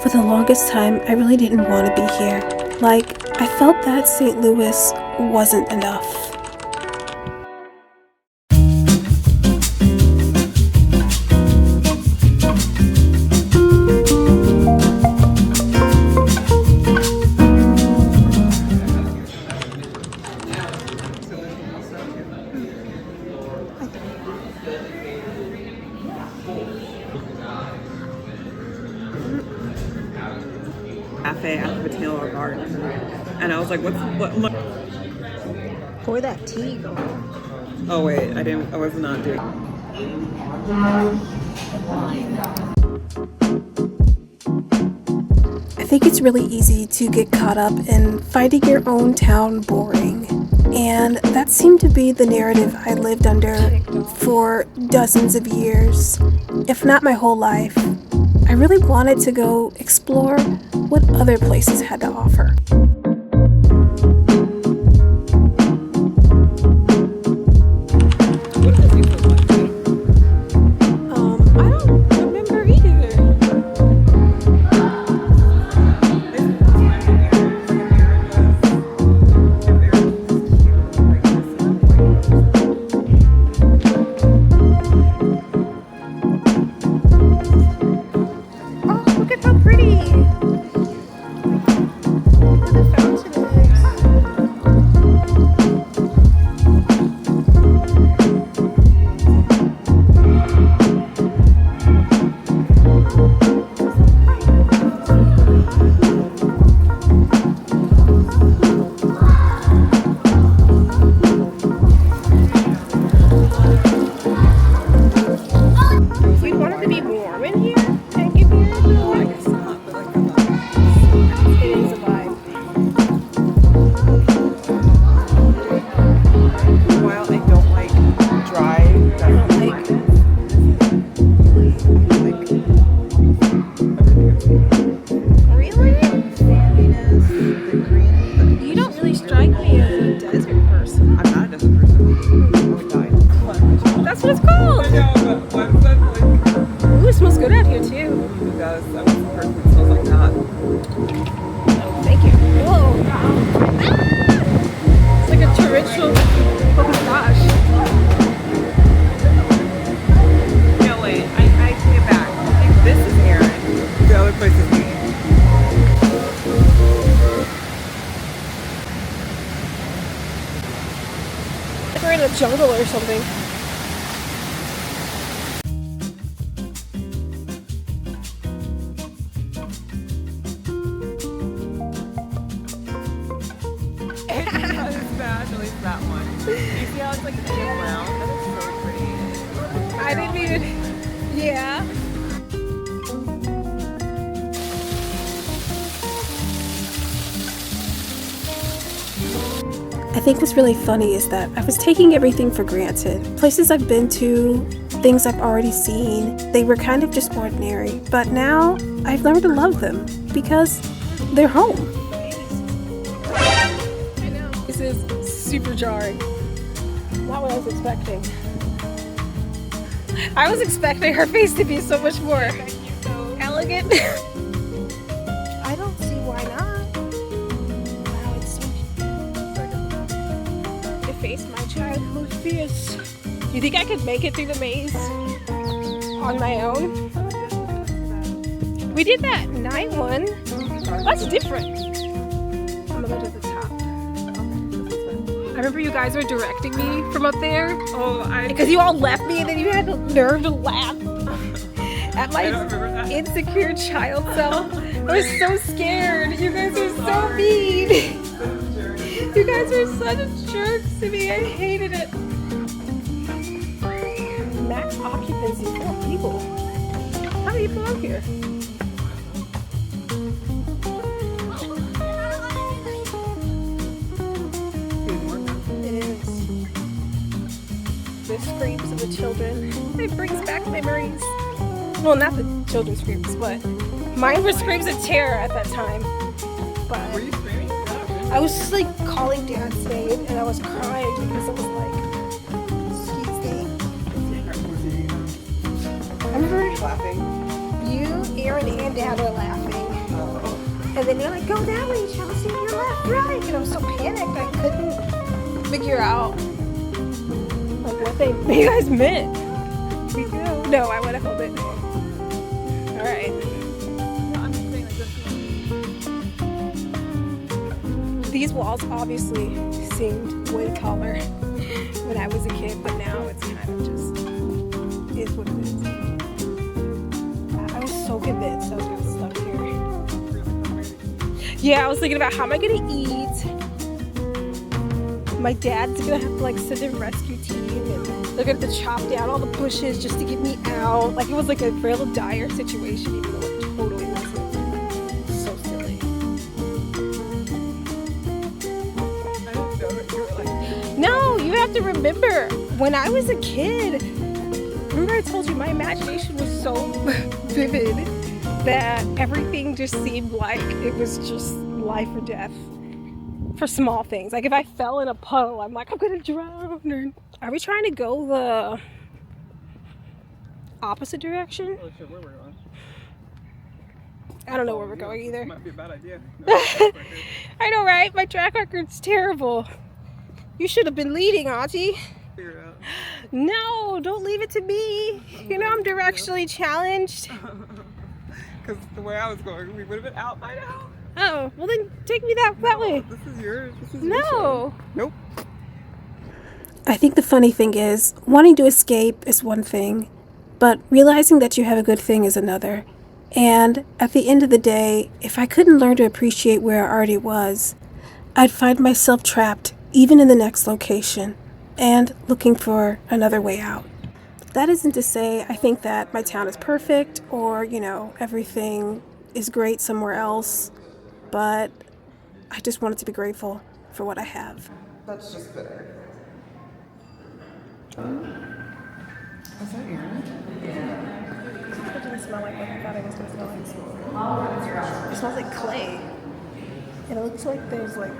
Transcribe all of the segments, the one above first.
For the longest time, I really didn't want to be here. Like, I felt that St. Louis wasn't enough. Cafe at the botanical garden, and I was like, what? Pour that tea, girl. Oh wait, I was not doing. I think it's really easy to get caught up in finding your own town boring. And that seemed to be the narrative I lived under for dozens of years, if not my whole life. I really wanted to go explore what other places had to offer. I don't remember either. Look at how pretty! Where the fountain is. We wanted to be warm in here and give you a it is a vibe. While I don't like dry, I don't like really? You don't really strike me as a desert person. I'm not a desert person. I would die. That's what it's called. I know, but what is that like? Ooh, it smells good out here too. It does. That was the person who smells like that. Oh, thank you. Whoa. Ah! It's like a torrential. Oh my gosh. No wait, I take it back. I think this is Aaron. The other place is me. We're in a jungle or something. It's bad, at least that one. You see how it's like brown? That is so pretty. I didn't even. Yeah. I think what's really funny is that I was taking everything for granted. Places I've been to, things I've already seen, they were kind of just ordinary. But now I've learned to love them because they're home. I know. This is super jarring. Not what I was expecting. I was expecting her face to be so much more elegant. I don't see why not. Wow, it's so efface my childhood fears. You think I could make it through the maze on my own? We did that night one. That's different. I'm gonna go to the top. I remember you guys were directing me from up there. Because you all left me and then you had the nerve to laugh at my insecure child self. I was so scared. You guys are so mean. You guys are such jerks to me. I hated it. Max occupancy, 4 people. How many people are here? It is. The screams of the children. It brings back memories. Well, not the children's screams, but mine were screams of terror at that time. But Were you screaming? I was just like calling Dad's name and I was crying because I was like, excuse me. I remember Laughing. you, Aaron, and Dad were laughing. And then you're like, go that way, Chelsea, you're left, right. And I was so panicked, I couldn't figure out like what you guys meant. We go. No, I would have held it. All right. No, I'm just saying like this one. These walls obviously seemed way taller when I was a kid, but now it's kind of just is what it is. I was so convinced I was gonna stuck here. Yeah, I was thinking about how am I gonna eat. My dad's gonna have to like send a rescue team and they're gonna have to chop down all the bushes just to get me out. Like it was like a real dire situation, even though it totally wasn't. So silly. I didn't know that you were like. No, you have to remember, when I was a kid, remember I told you my imagination was so vivid that everything just seemed like it was just life or death for small things. Like if I fell in a puddle, I'm like, I'm gonna drown. Or, are we trying to go the opposite direction? Oh shit, where we're going? I don't know where we're going either. Might be a bad idea. I know, right? My track record's terrible. You should have been leading, Auntie. Figure it out. No, don't leave it to me. You know I'm directionally challenged. Because the way I was going, we would have been out by now. Oh, well then take me that way. This is yours. This is your No. show. Nope. I think the funny thing is, wanting to escape is one thing, but realizing that you have a good thing is another. And at the end of the day, if I couldn't learn to appreciate where I already was, I'd find myself trapped even in the next location and looking for another way out. That isn't to say I think that my town is perfect or, everything is great somewhere else, but I just wanted to be grateful for what I have. That's just bitter. Is that urine? It doesn't smell like what I thought it was going to smell like. It smells like clay. And it looks like there's like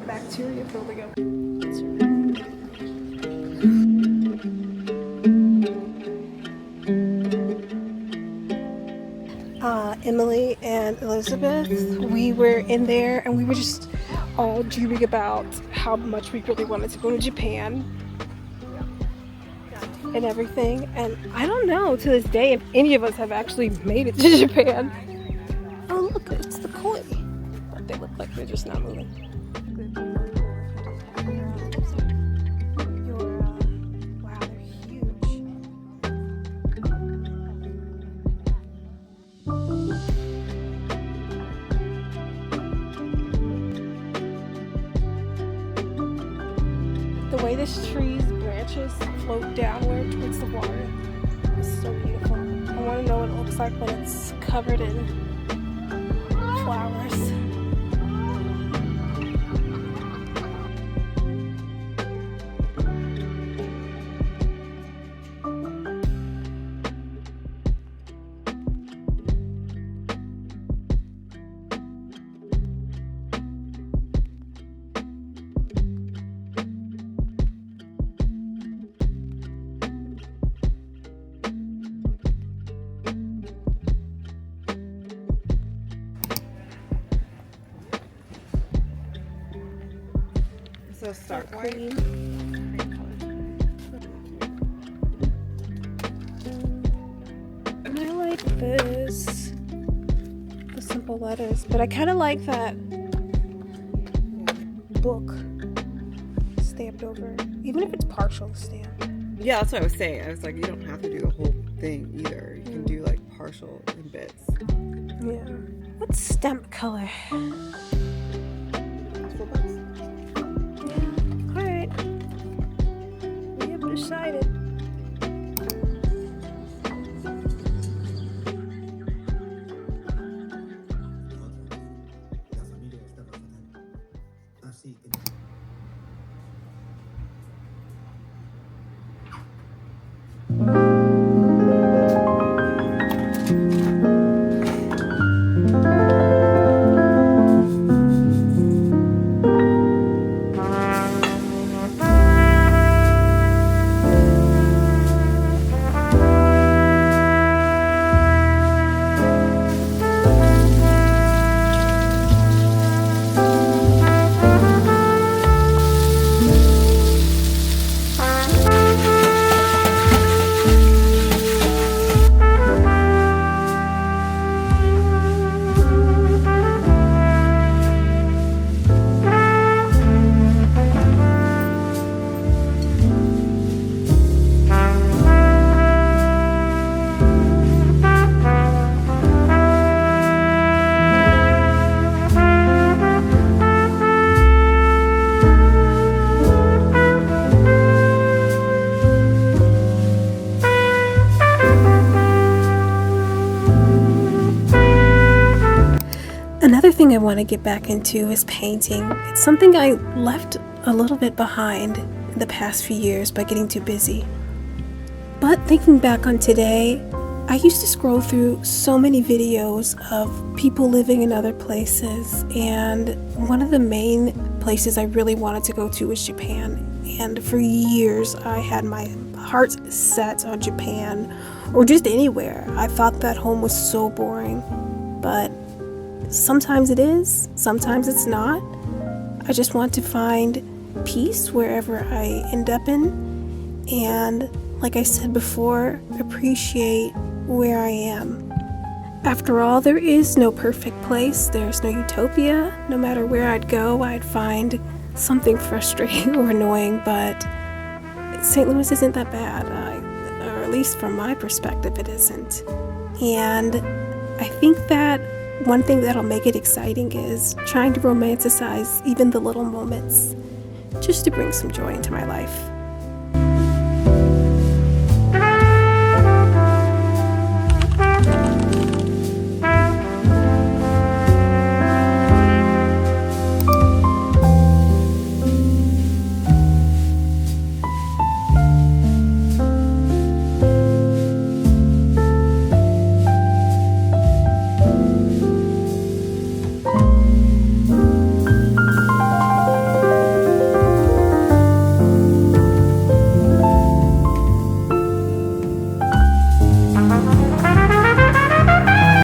bacteria building up. Emily and Elizabeth, we were in there and we were just all dreaming about how much we really wanted to go to Japan and everything. And I don't know to this day if any of us have actually made it to Japan. Oh look, it's the koi. But they look like they're just not moving. Wow, they're huge. The way this tree's branches float downward towards the water is so beautiful. I want to know what it looks like when it's covered in flowers. So stark white. Green. And I like this, the simple letters, but I kind of like that book stamped over, even if it's partial stamp. Yeah, that's what I was saying. I was like, you don't have to do the whole thing either. You can do like partial in bits. Yeah. What's stamp color? Alright. We have decided. thing I want to get back into is painting. It's something I left a little bit behind in the past few years by getting too busy. But thinking back on today, I used to scroll through so many videos of people living in other places, and one of the main places I really wanted to go to was Japan. And for years I had my heart set on Japan, or just anywhere. I thought that home was so boring, but sometimes it is, sometimes it's not. I just want to find peace wherever I end up in, and like I said before, appreciate where I am. After all, there is no perfect place, there's no utopia. No matter where I'd go, I'd find something frustrating or annoying, but St. Louis isn't that bad, or at least from my perspective it isn't. And I think that one thing that'll make it exciting is trying to romanticize even the little moments, just to bring some joy into my life.